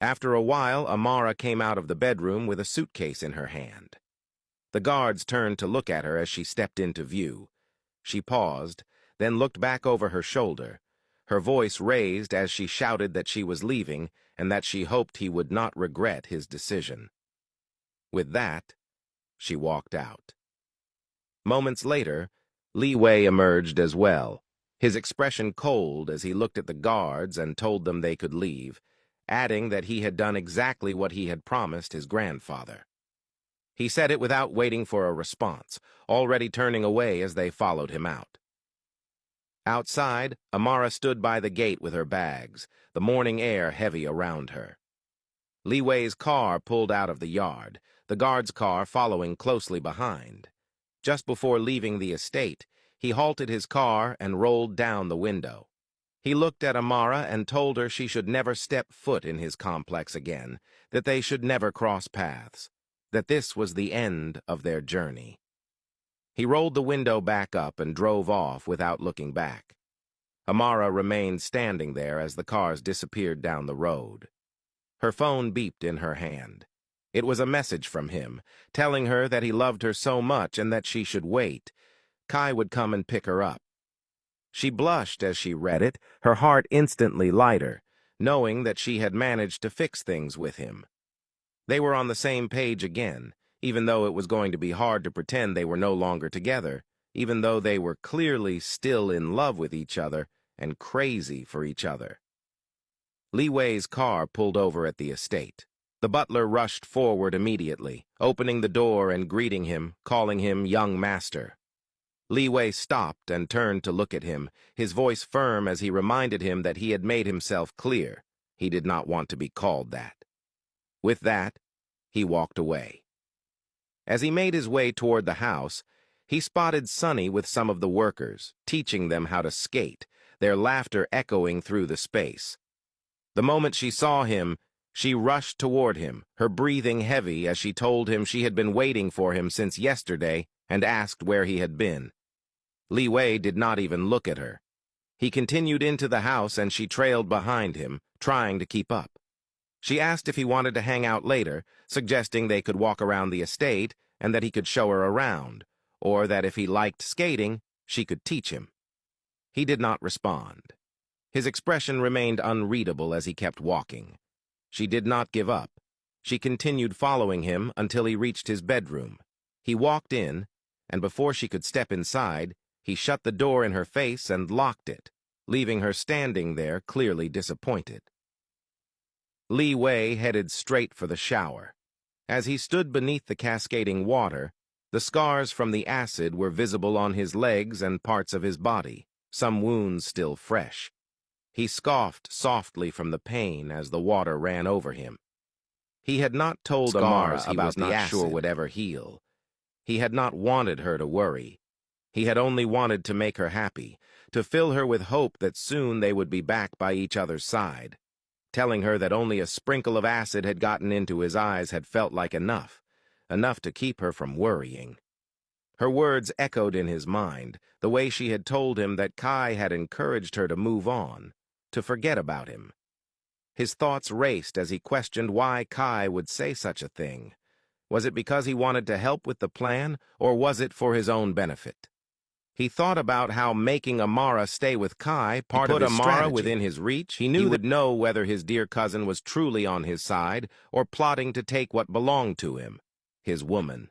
After a while, Amara came out of the bedroom with a suitcase in her hand. The guards turned to look at her as she stepped into view. She paused, then looked back over her shoulder, her voice raised as she shouted that she was leaving and that she hoped he would not regret his decision. With that, she walked out. Moments later, Liwei emerged as well, his expression cold as he looked at the guards and told them they could leave, adding that he had done exactly what he had promised his grandfather. He said it without waiting for a response, already turning away as they followed him out. Outside, Amara stood by the gate with her bags, the morning air heavy around her. Liwei's car pulled out of the yard, the guard's car following closely behind. Just before leaving the estate, he halted his car and rolled down the window. He looked at Amara and told her she should never step foot in his complex again, that they should never cross paths, that this was the end of their journey. He rolled the window back up and drove off without looking back. Amara remained standing there as the cars disappeared down the road. Her phone beeped in her hand. It was a message from him, telling her that he loved her so much and that she should wait. Kai would come and pick her up. She blushed as she read it, her heart instantly lighter, knowing that she had managed to fix things with him. They were on the same page again, even though it was going to be hard to pretend they were no longer together, even though they were clearly still in love with each other and crazy for each other. Liwei's car pulled over at the estate. The butler rushed forward immediately, opening the door and greeting him, calling him young master. Liwei stopped and turned to look at him, his voice firm as he reminded him that he had made himself clear. He did not want to be called that. With that, he walked away. As he made his way toward the house, he spotted Sunny with some of the workers, teaching them how to skate, their laughter echoing through the space. The moment she saw him, she rushed toward him, her breathing heavy as she told him she had been waiting for him since yesterday and asked where he had been. Liwei did not even look at her. He continued into the house and she trailed behind him, trying to keep up. She asked if he wanted to hang out later, suggesting they could walk around the estate and that he could show her around, or that if he liked skating, she could teach him. He did not respond. His expression remained unreadable as he kept walking. She did not give up. She continued following him until he reached his bedroom. He walked in, and before she could step inside, he shut the door in her face and locked it, leaving her standing there clearly disappointed. Liwei headed straight for the shower. As he stood beneath the cascading water, the scars from the acid were visible on his legs and parts of his body, some wounds still fresh. He scoffed softly from the pain as the water ran over him. He had not told Amara he was not sure would ever heal. He had not wanted her to worry. He had only wanted to make her happy, to fill her with hope that soon they would be back by each other's side. Telling her that only a sprinkle of acid had gotten into his eyes had felt like enough to keep her from worrying. Her words echoed in his mind, the way she had told him that Kai had encouraged her to move on, to forget about him. His thoughts raced as he questioned why Kai would say such a thing. Was it because he wanted to help with the plan, or was it for his own benefit? He thought about how making Amara stay with Kai part of his strategy. Amara within his reach. He knew he would know whether his dear cousin was truly on his side or plotting to take what belonged to him, his woman.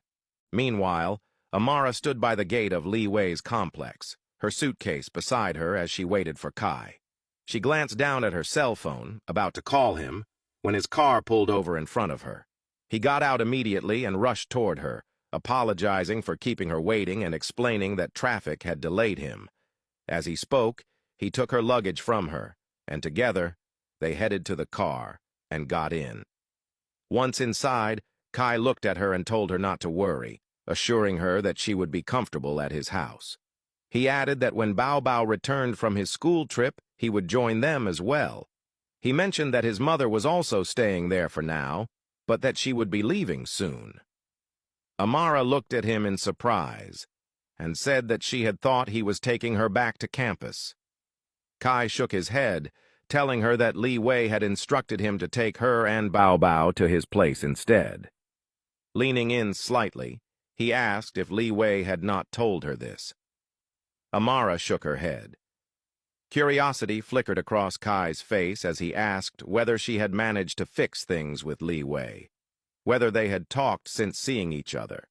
Meanwhile, Amara stood by the gate of Liwei's complex, her suitcase beside her as she waited for Kai. She glanced down at her cell phone, about to call him, when his car pulled over in front of her. He got out immediately and rushed toward her, apologizing for keeping her waiting and explaining that traffic had delayed him. As he spoke, he took her luggage from her, and together, they headed to the car and got in. Once inside, Kai looked at her and told her not to worry, assuring her that she would be comfortable at his house. He added that when Bao Bao returned from his school trip, he would join them as well. He mentioned that his mother was also staying there for now, but that she would be leaving soon. Amara looked at him in surprise and said that she had thought he was taking her back to campus. Kai shook his head, telling her that Liwei had instructed him to take her and Bao Bao to his place instead. Leaning in slightly, he asked if Liwei had not told her this. Amara shook her head. Curiosity flickered across Kai's face as he asked whether she had managed to fix things with Liwei, whether they had talked since seeing each other.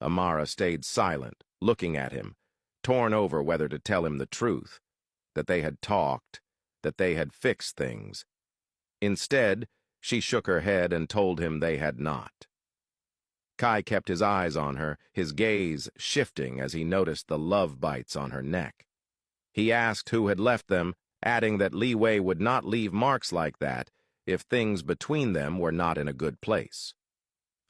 Amara stayed silent, looking at him, torn over whether to tell him the truth, that they had talked, that they had fixed things. Instead, she shook her head and told him they had not. Kai kept his eyes on her, his gaze shifting as he noticed the love bites on her neck. He asked who had left them, adding that Liwei would not leave marks like that if things between them were not in a good place.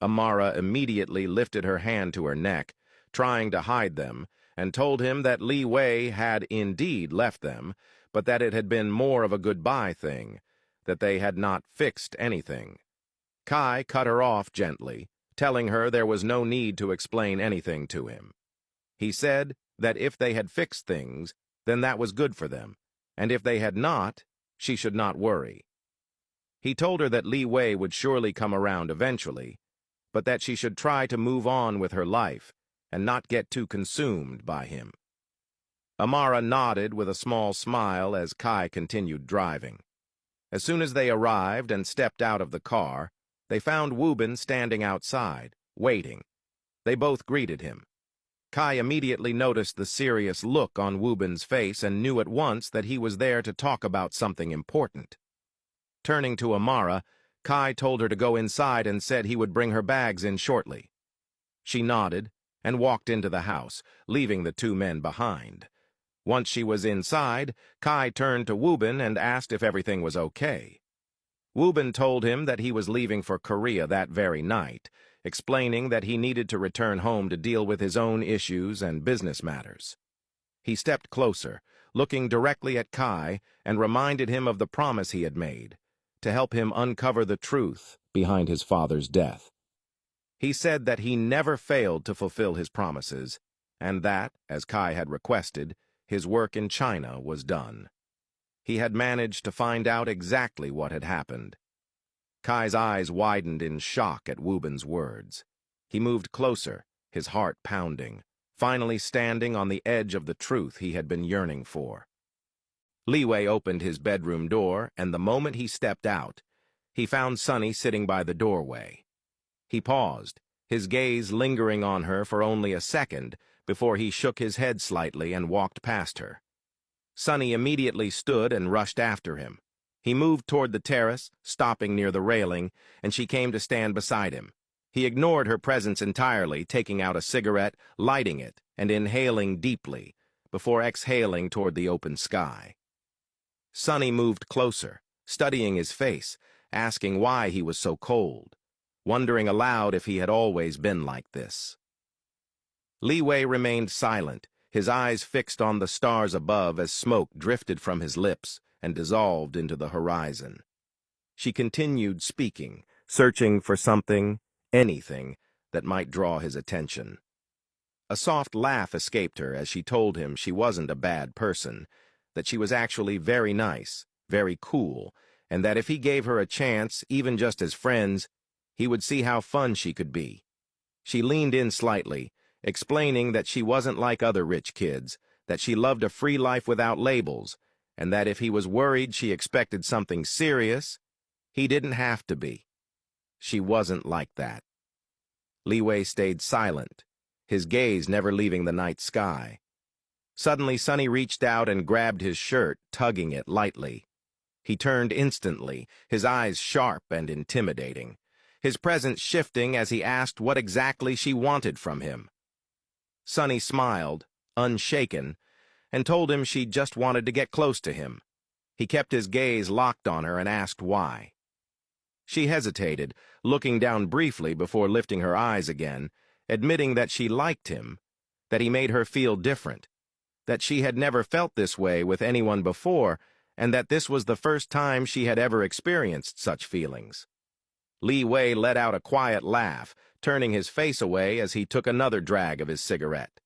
Amara immediately lifted her hand to her neck, trying to hide them, and told him that Liwei had indeed left them, but that it had been more of a goodbye thing, that they had not fixed anything. Kai cut her off gently, telling her there was no need to explain anything to him. He said that if they had fixed things, then that was good for them, and if they had not, she should not worry. He told her that Liwei would surely come around eventually, but that she should try to move on with her life and not get too consumed by him. Amara nodded with a small smile as Kai continued driving. As soon as they arrived and stepped out of the car, they found Wubin standing outside, waiting. They both greeted him. Kai immediately noticed the serious look on Wubin's face and knew at once that he was there to talk about something important. Turning to Amara, Kai told her to go inside and said he would bring her bags in shortly. She nodded and walked into the house, leaving the two men behind. Once she was inside, Kai turned to Wubin and asked if everything was okay. Wubin told him that he was leaving for Korea that very night, explaining that he needed to return home to deal with his own issues and business matters. He stepped closer, looking directly at Kai, and reminded him of the promise he had made, to help him uncover the truth behind his father's death. He said that he never failed to fulfill his promises, and that, as Kai had requested, his work in China was done. He had managed to find out exactly what had happened. Kai's eyes widened in shock at Wubin's words. He moved closer, his heart pounding, finally standing on the edge of the truth he had been yearning for. Liwei opened his bedroom door, and the moment he stepped out, he found Sunny sitting by the doorway. He paused, his gaze lingering on her for only a second before he shook his head slightly and walked past her. Sunny immediately stood and rushed after him. He moved toward the terrace, stopping near the railing, and she came to stand beside him. He ignored her presence entirely, taking out a cigarette, lighting it, and inhaling deeply, before exhaling toward the open sky. Sunny moved closer, studying his face, asking why he was so cold, wondering aloud if he had always been like this. Liwei remained silent, his eyes fixed on the stars above as smoke drifted from his lips and dissolved into the horizon. She continued speaking, searching for something, anything, that might draw his attention. A soft laugh escaped her as she told him she wasn't a bad person, that she was actually very nice, very cool, and that if he gave her a chance, even just as friends, he would see how fun she could be. She leaned in slightly, explaining that she wasn't like other rich kids, that she loved a free life without labels, and that if he was worried she expected something serious, he didn't have to be. She wasn't like that. Liwei stayed silent, his gaze never leaving the night sky. Suddenly, Sunny reached out and grabbed his shirt, tugging it lightly. He turned instantly, his eyes sharp and intimidating, his presence shifting as he asked what exactly she wanted from him. Sunny smiled, unshaken, and told him she just wanted to get close to him. He kept his gaze locked on her and asked why. She hesitated, looking down briefly before lifting her eyes again, admitting that she liked him, that he made her feel different, that she had never felt this way with anyone before, and that this was the first time she had ever experienced such feelings. Liwei let out a quiet laugh, turning his face away as he took another drag of his cigarette.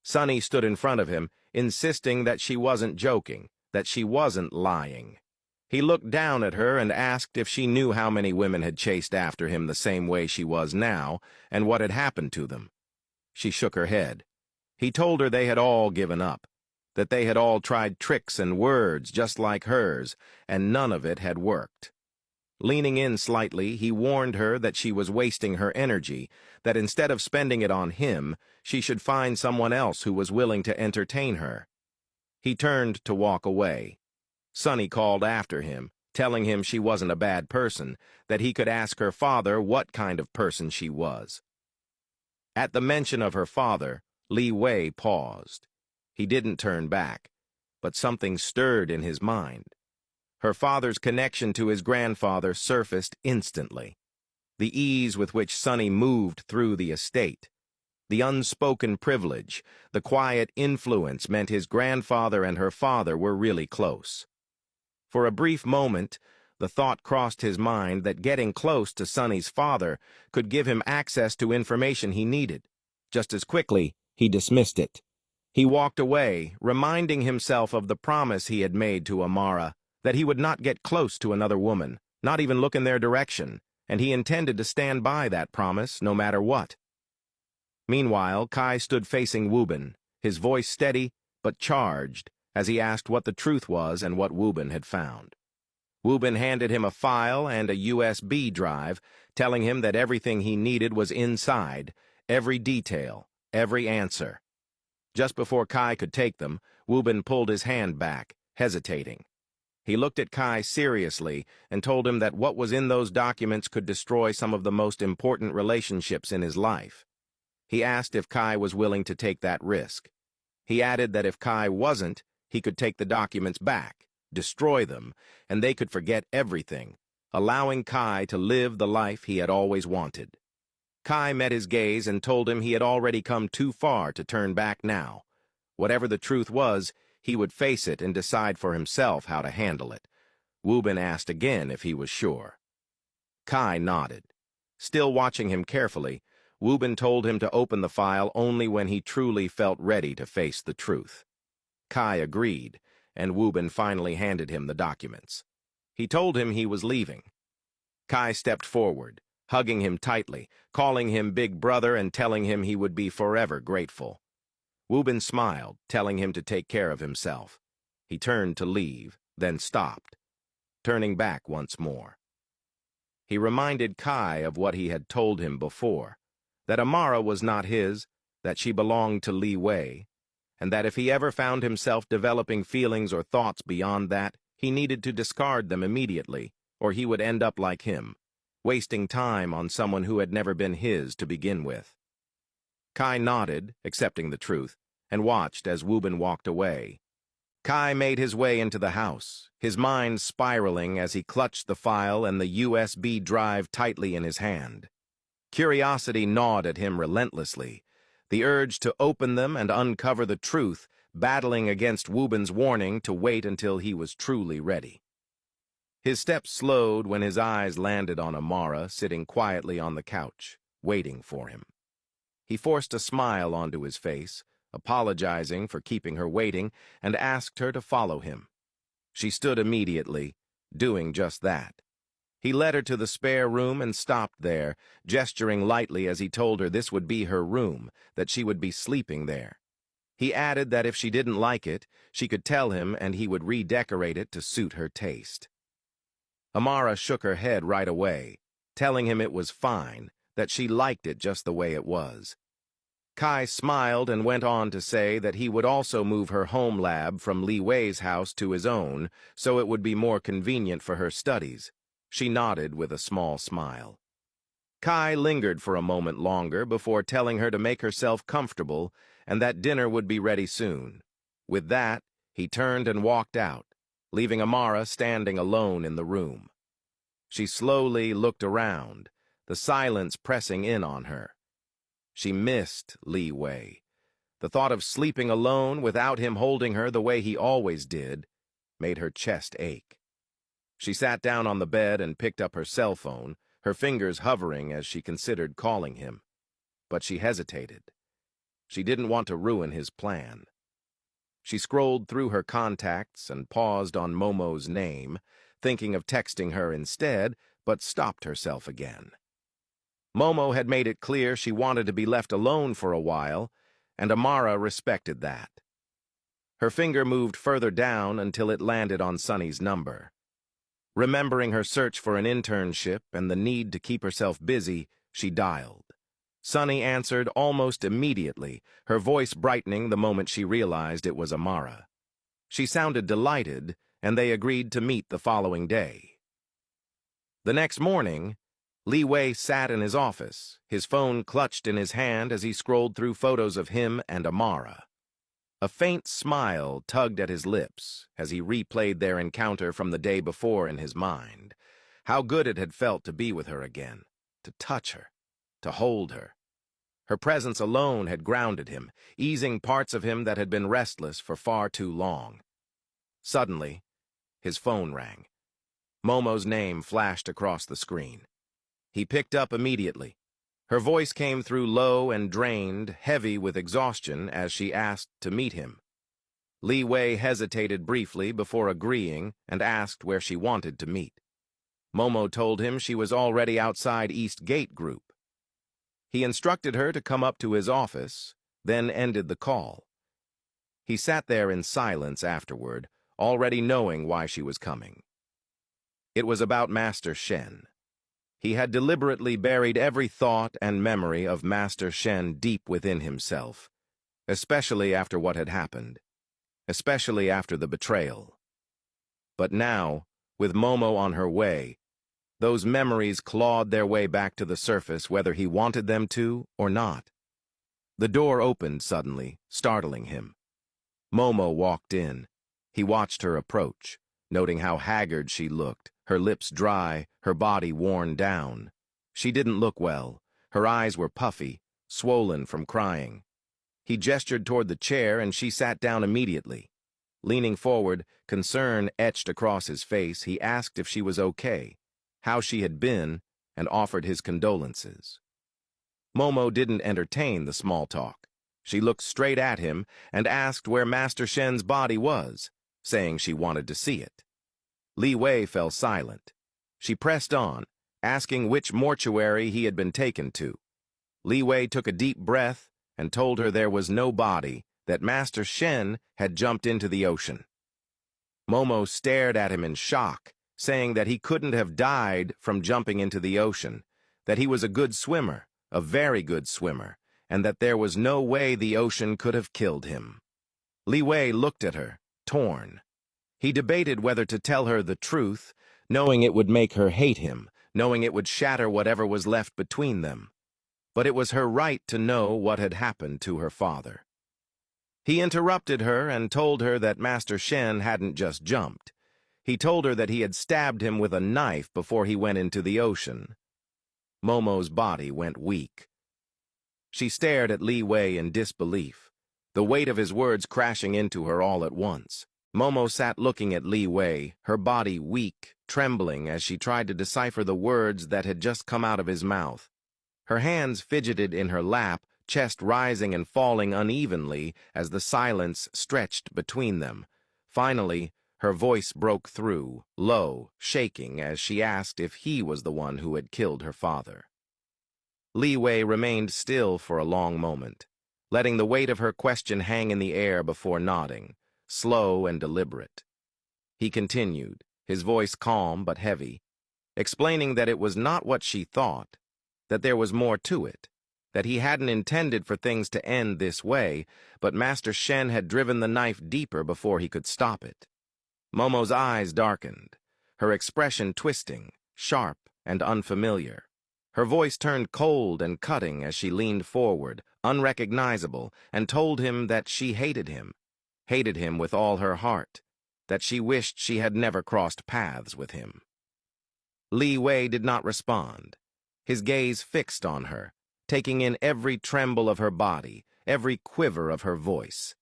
Sunny stood in front of him, insisting that she wasn't joking, that she wasn't lying. He looked down at her and asked if she knew how many women had chased after him the same way she was now, and what had happened to them. She shook her head. He told her they had all given up, that they had all tried tricks and words just like hers, and none of it had worked. Leaning in slightly, he warned her that she was wasting her energy, that instead of spending it on him, she should find someone else who was willing to entertain her. He turned to walk away. Sonny called after him, telling him she wasn't a bad person, that he could ask her father what kind of person she was. At the mention of her father, Liwei paused. He didn't turn back, but something stirred in his mind. Her father's connection to his grandfather surfaced instantly. The ease with which Sonny moved through the estate, the unspoken privilege, the quiet influence meant his grandfather and her father were really close. For a brief moment, the thought crossed his mind that getting close to Sonny's father could give him access to information he needed. Just as quickly, he dismissed it. He walked away, reminding himself of the promise he had made to Amara, that he would not get close to another woman, not even look in their direction, and he intended to stand by that promise no matter what. Meanwhile, Kai stood facing Wubin, his voice steady but charged, as he asked what the truth was and what Wubin had found. Wubin handed him a file and a USB drive, telling him that everything he needed was inside, every detail, every answer. Just before Kai could take them, Wubin pulled his hand back, hesitating. He looked at Kai seriously and told him that what was in those documents could destroy some of the most important relationships in his life. He asked if Kai was willing to take that risk. He added that if Kai wasn't, he could take the documents back, destroy them, and they could forget everything, allowing Kai to live the life he had always wanted. Kai met his gaze and told him he had already come too far to turn back now. Whatever the truth was, he would face it and decide for himself how to handle it. Wubin asked again if he was sure. Kai nodded. Still watching him carefully, Wubin told him to open the file only when he truly felt ready to face the truth. Kai agreed, and Wubin finally handed him the documents. He told him he was leaving. Kai stepped forward, hugging him tightly, calling him big brother and telling him he would be forever grateful. Wubin smiled, telling him to take care of himself. He turned to leave, then stopped, turning back once more. He reminded Kai of what he had told him before, that Amara was not his, that she belonged to Liwei, and that if he ever found himself developing feelings or thoughts beyond that, he needed to discard them immediately, or he would end up like him, wasting time on someone who had never been his to begin with. Kai nodded, accepting the truth, and watched as Wubin walked away. Kai made his way into the house, his mind spiraling as he clutched the file and the USB drive tightly in his hand. Curiosity gnawed at him relentlessly, the urge to open them and uncover the truth, battling against Wubin's warning to wait until he was truly ready. His steps slowed when his eyes landed on Amara sitting quietly on the couch, waiting for him. He forced a smile onto his face, apologizing for keeping her waiting, and asked her to follow him. She stood immediately, doing just that. He led her to the spare room and stopped there, gesturing lightly as he told her this would be her room, that she would be sleeping there. He added that if she didn't like it, she could tell him and he would redecorate it to suit her taste. Amara shook her head right away, telling him it was fine, that she liked it just the way it was. Kai smiled and went on to say that he would also move her home lab from Liwei's house to his own, so it would be more convenient for her studies. She nodded with a small smile. Kai lingered for a moment longer before telling her to make herself comfortable and that dinner would be ready soon. With that, he turned and walked out, leaving Amara standing alone in the room. She slowly looked around, the silence pressing in on her. She missed Liwei. The thought of sleeping alone without him holding her the way he always did made her chest ache. She sat down on the bed and picked up her cell phone, her fingers hovering as she considered calling him. But she hesitated. She didn't want to ruin his plan. She scrolled through her contacts and paused on Momo's name, thinking of texting her instead, but stopped herself again. Momo had made it clear she wanted to be left alone for a while, and Amara respected that. Her finger moved further down until it landed on Sunny's number. Remembering her search for an internship and the need to keep herself busy, she dialed. Sunny answered almost immediately, her voice brightening the moment she realized it was Amara. She sounded delighted, and they agreed to meet the following day. The next morning, liwei sat in his office, his phone clutched in his hand as he scrolled through photos of him and Amara. A faint smile tugged at his lips as he replayed their encounter from the day before in his mind. How good it had felt to be with her again, to touch her, to hold her. Her presence alone had grounded him, easing parts of him that had been restless for far too long. Suddenly, his phone rang. Momo's name flashed across the screen. He picked up immediately. Her voice came through low and drained, heavy with exhaustion as she asked to meet him. Liwei hesitated briefly before agreeing and asked where she wanted to meet. Momo told him she was already outside East Gate Group. He instructed her to come up to his office, then ended the call. He sat there in silence afterward, already knowing why she was coming. It was about Master Shen. He had deliberately buried every thought and memory of Master Shen deep within himself, especially after what had happened, especially after the betrayal. But now, with Momo on her way, those memories clawed their way back to the surface whether he wanted them to or not. The door opened suddenly, startling him. Momo walked in. He watched her approach, noting how haggard she looked, her lips dry, her body worn down. She didn't look well. Her eyes were puffy, swollen from crying. He gestured toward the chair and she sat down immediately. Leaning forward, concern etched across his face, he asked if she was okay, how she had been, and offered his condolences. Momo didn't entertain the small talk. She looked straight at him and asked where Master Shen's body was, saying she wanted to see it. Liwei fell silent. She pressed on, asking which mortuary he had been taken to. Liwei took a deep breath and told her there was no body, that Master Shen had jumped into the ocean. Momo stared at him in shock, saying that he couldn't have died from jumping into the ocean, that he was a good swimmer, a very good swimmer, and that there was no way the ocean could have killed him. Liwei looked at her, torn. He debated whether to tell her the truth, knowing it would make her hate him, knowing it would shatter whatever was left between them. But it was her right to know what had happened to her father. He interrupted her and told her that Master Shen hadn't just jumped. He told her that he had stabbed him with a knife before he went into the ocean. Momo's body went weak. She stared at Liwei in disbelief, the weight of his words crashing into her all at once. Momo sat looking at Liwei, her body weak, trembling as she tried to decipher the words that had just come out of his mouth. Her hands fidgeted in her lap, chest rising and falling unevenly as the silence stretched between them. Finally, her voice broke through, low, shaking, as she asked if he was the one who had killed her father. Liwei remained still for a long moment, letting the weight of her question hang in the air before nodding, slow and deliberate. He continued, his voice calm but heavy, explaining that it was not what she thought, that there was more to it, that he hadn't intended for things to end this way, but Master Shen had driven the knife deeper before he could stop it. Momo's eyes darkened, her expression twisting, sharp and unfamiliar. Her voice turned cold and cutting as she leaned forward, unrecognizable, and told him that she hated him with all her heart, that she wished she had never crossed paths with him. Liwei did not respond, his gaze fixed on her, taking in every tremble of her body, every quiver of her voice.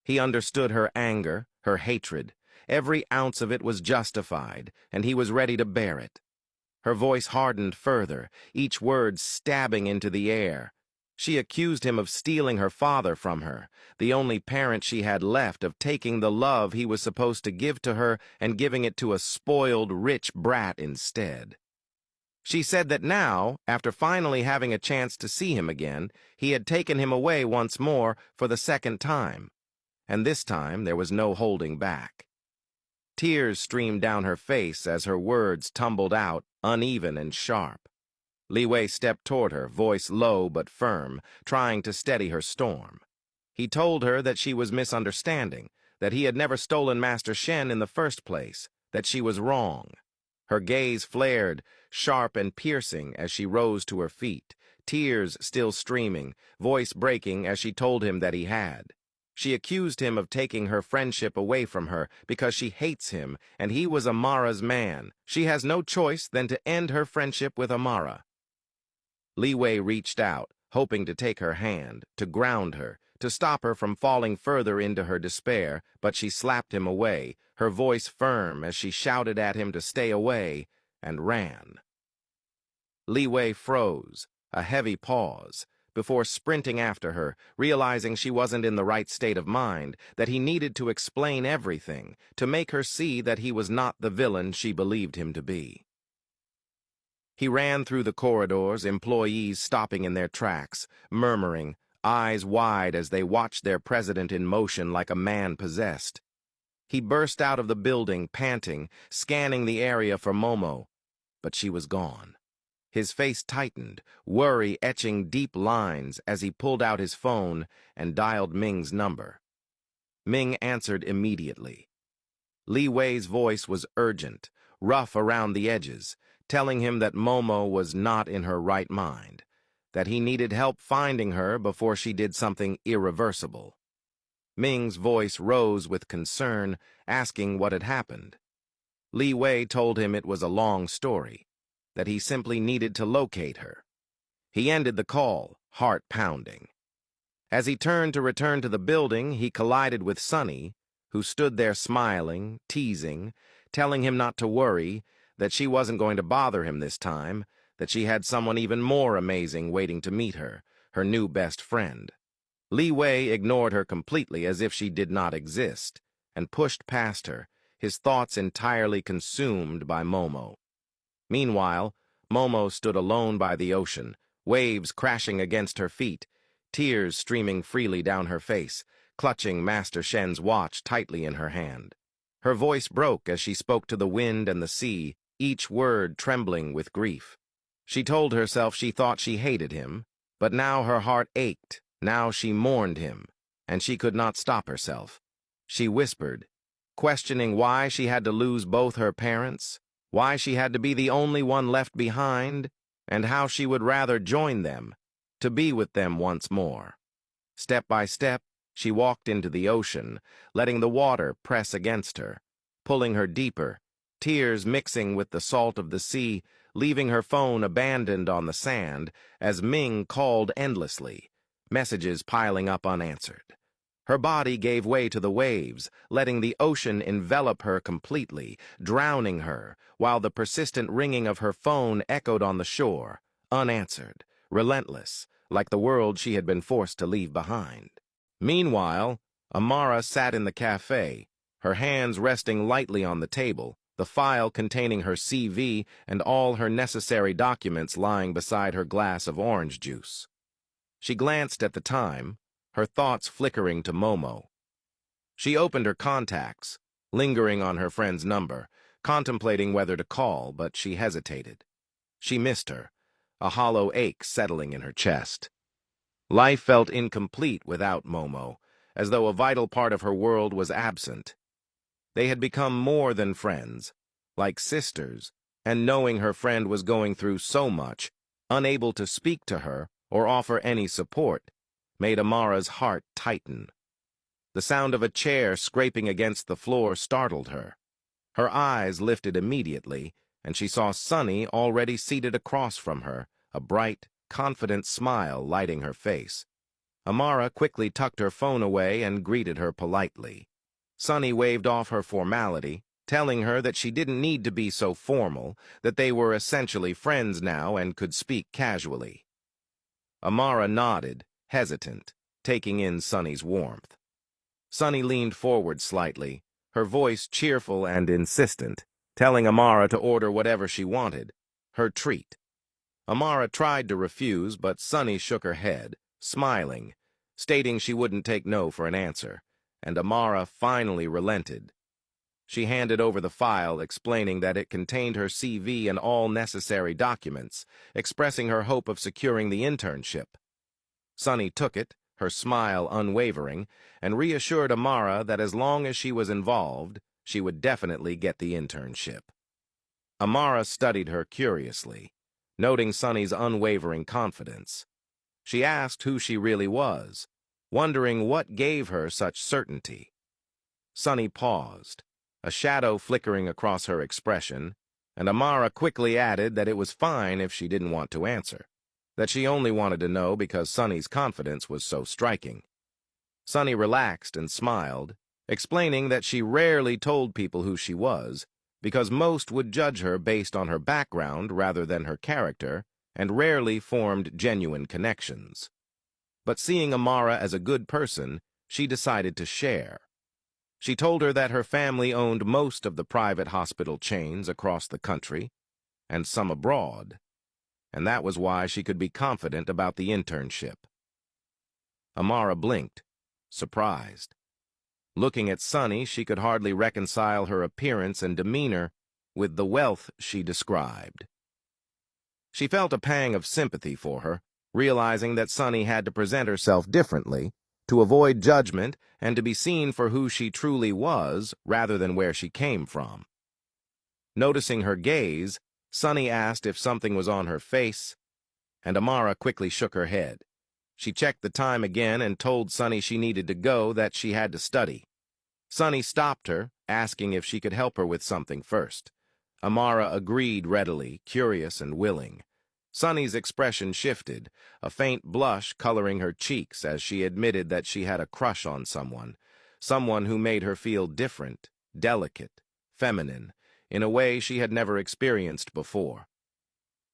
He understood her anger, her hatred. Every ounce of it was justified, and he was ready to bear it. Her voice hardened further, each word stabbing into the air. She accused him of stealing her father from her, the only parent she had left, of taking the love he was supposed to give to her and giving it to a spoiled, rich brat instead. She said that now, after finally having a chance to see him again, he had taken him away once more for the second time, and this time there was no holding back. Tears streamed down her face as her words tumbled out, uneven and sharp. Liwei stepped toward her, voice low but firm, trying to steady her storm. He told her that she was misunderstanding, that he had never stolen Master Shen in the first place, that she was wrong. Her gaze flared, sharp and piercing, as she rose to her feet, tears still streaming, voice breaking as she told him that he had. She accused him of taking her friendship away from her because she hates him, and he was Amara's man. She has no choice than to end her friendship with Amara. Liwei reached out, hoping to take her hand, to ground her, to stop her from falling further into her despair, but she slapped him away, her voice firm as she shouted at him to stay away, and ran. Liwei froze, a heavy pause, before sprinting after her, realizing she wasn't in the right state of mind, that he needed to explain everything, to make her see that he was not the villain she believed him to be. He ran through the corridors, employees stopping in their tracks, murmuring, eyes wide as they watched their president in motion like a man possessed. He burst out of the building, panting, scanning the area for Momo, but she was gone. His face tightened, worry etching deep lines as he pulled out his phone and dialed Ming's number. Ming answered immediately. Liwei's voice was urgent, rough around the edges, telling him that Momo was not in her right mind, that he needed help finding her before she did something irreversible. Ming's voice rose with concern, asking what had happened. Liwei told him it was a long story, that he simply needed to locate her. He ended the call, heart pounding. As he turned to return to the building, he collided with Sunny, who stood there smiling, teasing, telling him not to worry, that she wasn't going to bother him this time, that she had someone even more amazing waiting to meet her, her new best friend. Liwei ignored her completely as if she did not exist, and pushed past her, his thoughts entirely consumed by Momo. Meanwhile, Momo stood alone by the ocean, waves crashing against her feet, tears streaming freely down her face, clutching Master Shen's watch tightly in her hand. Her voice broke as she spoke to the wind and the sea, each word trembling with grief. She told herself she thought she hated him, but now her heart ached, now she mourned him, and she could not stop herself. She whispered, questioning why she had to lose both her parents, why she had to be the only one left behind, and how she would rather join them, to be with them once more. Step by step, she walked into the ocean, letting the water press against her, pulling her deeper, tears mixing with the salt of the sea, leaving her phone abandoned on the sand as Ming called endlessly, messages piling up unanswered. Her body gave way to the waves, letting the ocean envelop her completely, drowning her, while the persistent ringing of her phone echoed on the shore, unanswered, relentless, like the world she had been forced to leave behind. Meanwhile, Amara sat in the cafe, her hands resting lightly on the table, the file containing her CV and all her necessary documents lying beside her glass of orange juice. She glanced at the time, her thoughts flickering to Momo. She opened her contacts, lingering on her friend's number, contemplating whether to call, but she hesitated. She missed her, a hollow ache settling in her chest. Life felt incomplete without Momo, as though a vital part of her world was absent. They had become more than friends, like sisters, and knowing her friend was going through so much, unable to speak to her or offer any support, made Amara's heart tighten. The sound of a chair scraping against the floor startled her. Her eyes lifted immediately, and she saw Sunny already seated across from her, a bright, confident smile lighting her face. Amara quickly tucked her phone away and greeted her politely. Sunny waved off her formality, telling her that she didn't need to be so formal, that they were essentially friends now and could speak casually. Amara nodded, hesitant, taking in Sunny's warmth. Sunny leaned forward slightly, her voice cheerful and insistent, telling Amara to order whatever she wanted, her treat. Amara tried to refuse, but Sunny shook her head, smiling, stating she wouldn't take no for an answer, and Amara finally relented. She handed over the file, explaining that it contained her CV and all necessary documents, expressing her hope of securing the internship. Sunny took it, her smile unwavering, and reassured Amara that as long as she was involved, she would definitely get the internship. Amara studied her curiously, noting Sunny's unwavering confidence. She asked who she really was, wondering what gave her such certainty. Sunny paused, a shadow flickering across her expression, and Amara quickly added that it was fine if she didn't want to answer, that she only wanted to know because Sunny's confidence was so striking. Sunny relaxed and smiled, explaining that she rarely told people who she was, because most would judge her based on her background rather than her character, and rarely formed genuine connections. But seeing Amara as a good person, she decided to share. She told her that her family owned most of the private hospital chains across the country, and some abroad, and that was why she could be confident about the internship. Amara blinked, surprised. Looking at Sunny, she could hardly reconcile her appearance and demeanor with the wealth she described. She felt a pang of sympathy for her, realizing that Sunny had to present herself differently, to avoid judgment and to be seen for who she truly was rather than where she came from. Noticing her gaze, Sunny asked if something was on her face, and Amara quickly shook her head. She checked the time again and told Sunny she needed to go, that she had to study. Sunny stopped her, asking if she could help her with something first. Amara agreed readily, curious and willing. Sunny's expression shifted, a faint blush coloring her cheeks as she admitted that she had a crush on someone who made her feel different, delicate, feminine, in a way she had never experienced before.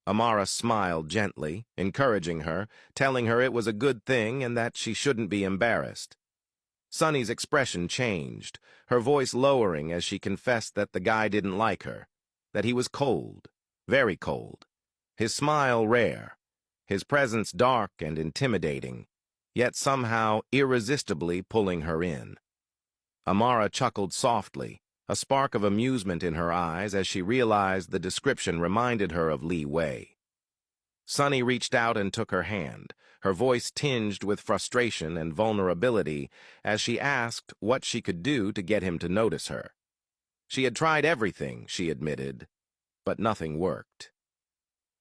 Amara smiled gently, encouraging her, telling her it was a good thing and that she shouldn't be embarrassed. Sunny's expression changed, her voice lowering as she confessed that the guy didn't like her, that he was cold, very cold. His smile rare, his presence dark and intimidating, yet somehow irresistibly pulling her in. Amara chuckled softly, a spark of amusement in her eyes as she realized the description reminded her of Liwei. Sunny reached out and took her hand, her voice tinged with frustration and vulnerability as she asked what she could do to get him to notice her. She had tried everything, she admitted, but nothing worked.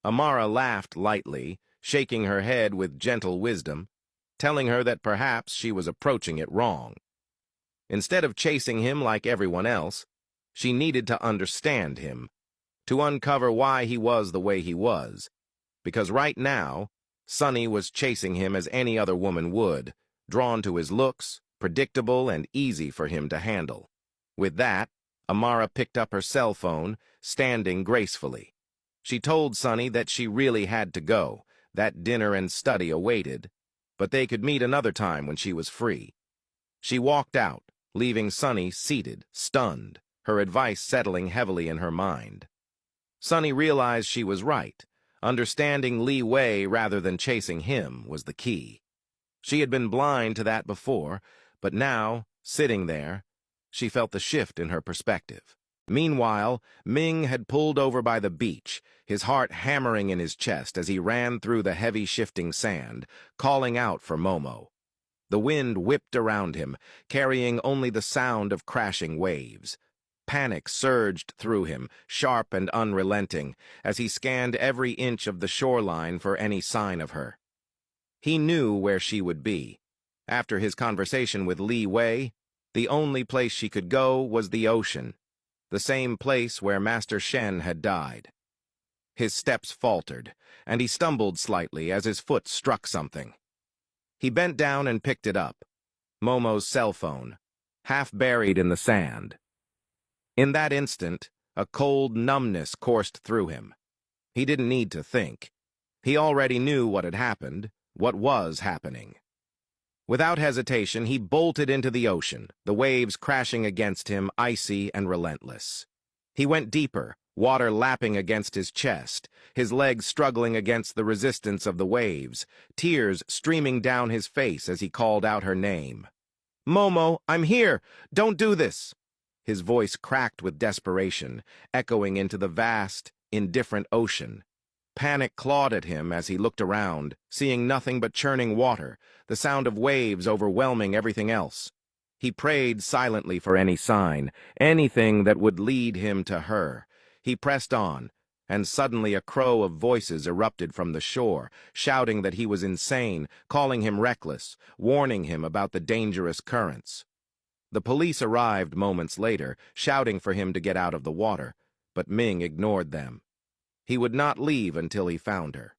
Amara laughed lightly, shaking her head with gentle wisdom, telling her that perhaps she was approaching it wrong. Instead of chasing him like everyone else, she needed to understand him, to uncover why he was the way he was, because right now, Sunny was chasing him as any other woman would, drawn to his looks, predictable and easy for him to handle. With that, Amara picked up her cell phone, standing gracefully. She told Sunny that she really had to go, that dinner and study awaited, but they could meet another time when she was free. She walked out, leaving Sunny seated, stunned, her advice settling heavily in her mind. Sunny realized she was right. Understanding Liwei rather than chasing him was the key. She had been blind to that before, but now, sitting there, she felt the shift in her perspective. Meanwhile, Ming had pulled over by the beach, his heart hammering in his chest as he ran through the heavy shifting sand, calling out for Momo. The wind whipped around him, carrying only the sound of crashing waves. Panic surged through him, sharp and unrelenting, as he scanned every inch of the shoreline for any sign of her. He knew where she would be. After his conversation with Liwei, the only place she could go was the ocean, the same place where Master Shen had died. His steps faltered, and he stumbled slightly as his foot struck something. He bent down and picked it up, Momo's cell phone, half buried in the sand. In that instant, a cold numbness coursed through him. He didn't need to think. He already knew what had happened, what was happening. Without hesitation, he bolted into the ocean, the waves crashing against him, icy and relentless. He went deeper, water lapping against his chest, his legs struggling against the resistance of the waves, tears streaming down his face as he called out her name. "Momo, I'm here! Don't do this!" His voice cracked with desperation, echoing into the vast, indifferent ocean. Panic clawed at him as he looked around, seeing nothing but churning water, the sound of waves overwhelming everything else. He prayed silently for any sign, anything that would lead him to her. He pressed on, and suddenly a crow of voices erupted from the shore, shouting that he was insane, calling him reckless, warning him about the dangerous currents. The police arrived moments later, shouting for him to get out of the water, but Ming ignored them. He would not leave until he found her.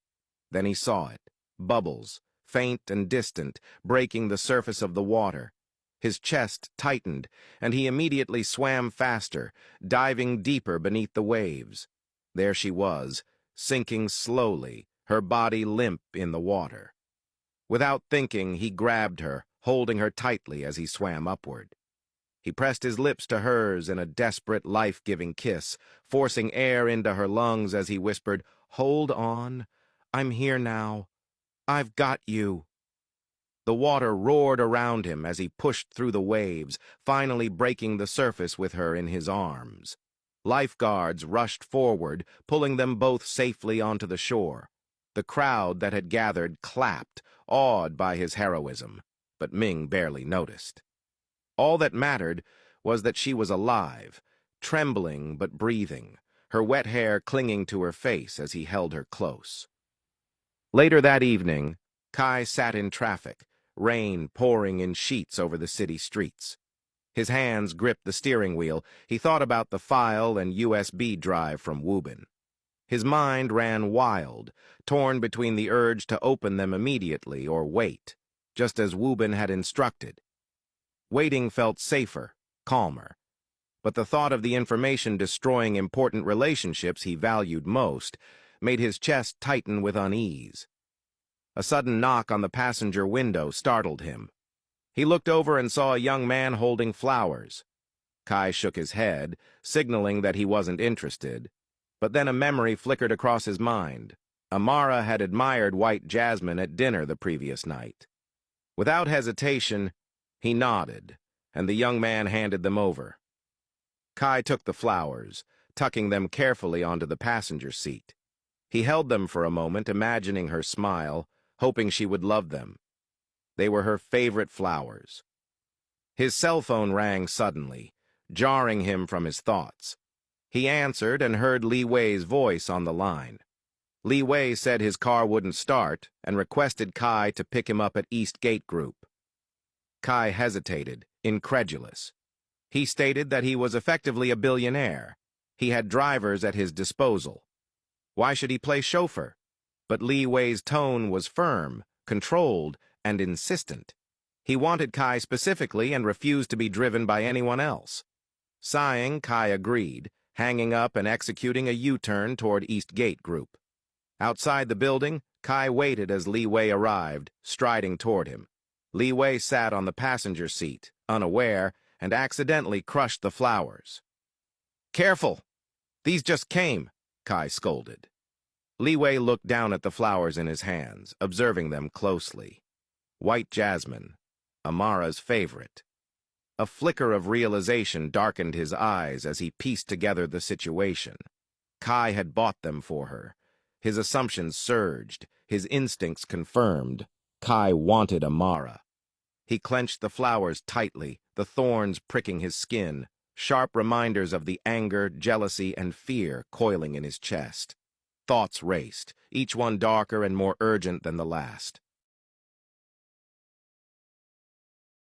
Then he saw it, bubbles, faint and distant, breaking the surface of the water. His chest tightened, and he immediately swam faster, diving deeper beneath the waves. There she was, sinking slowly, her body limp in the water. Without thinking, he grabbed her, holding her tightly as he swam upward. He pressed his lips to hers in a desperate, life-giving kiss, forcing air into her lungs as he whispered, "Hold on. I'm here now. I've got you." The water roared around him as he pushed through the waves, finally breaking the surface with her in his arms. Lifeguards rushed forward, pulling them both safely onto the shore. The crowd that had gathered clapped, awed by his heroism, but Ming barely noticed. All that mattered was that she was alive, trembling but breathing, her wet hair clinging to her face as he held her close. Later that evening, Kai sat in traffic, rain pouring in sheets over the city streets. His hands gripped the steering wheel. He thought about the file and USB drive from Wubin. His mind ran wild, torn between the urge to open them immediately or wait, just as Wubin had instructed. Waiting felt safer, calmer. But the thought of the information destroying important relationships he valued most made his chest tighten with unease. A sudden knock on the passenger window startled him. He looked over and saw a young man holding flowers. Kai shook his head, signaling that he wasn't interested. But then a memory flickered across his mind. Amara had admired white jasmine at dinner the previous night. Without hesitation, he nodded, and the young man handed them over. Kai took the flowers, tucking them carefully onto the passenger seat. He held them for a moment, imagining her smile, hoping she would love them. They were her favorite flowers. His cell phone rang suddenly, jarring him from his thoughts. He answered and heard Liwei's voice on the line. Liwei said his car wouldn't start and requested Kai to pick him up at East Gate Group. Kai hesitated, incredulous. He stated that he was effectively a billionaire. He had drivers at his disposal. Why should he play chauffeur? But Liwei's tone was firm, controlled, and insistent. He wanted Kai specifically and refused to be driven by anyone else. Sighing, Kai agreed, hanging up and executing a U-turn toward East Gate Group. Outside the building, Kai waited as Liwei arrived, striding toward him. Liwei sat on the passenger seat, unaware, and accidentally crushed the flowers. "Careful! These just came," Kai scolded. Liwei looked down at the flowers in his hands, observing them closely. White jasmine, Amara's favorite. A flicker of realization darkened his eyes as he pieced together the situation. Kai had bought them for her. His assumptions surged, his instincts confirmed. Kai wanted Amara. He clenched the flowers tightly, the thorns pricking his skin, sharp reminders of the anger, jealousy, and fear coiling in his chest. Thoughts raced, each one darker and more urgent than the last.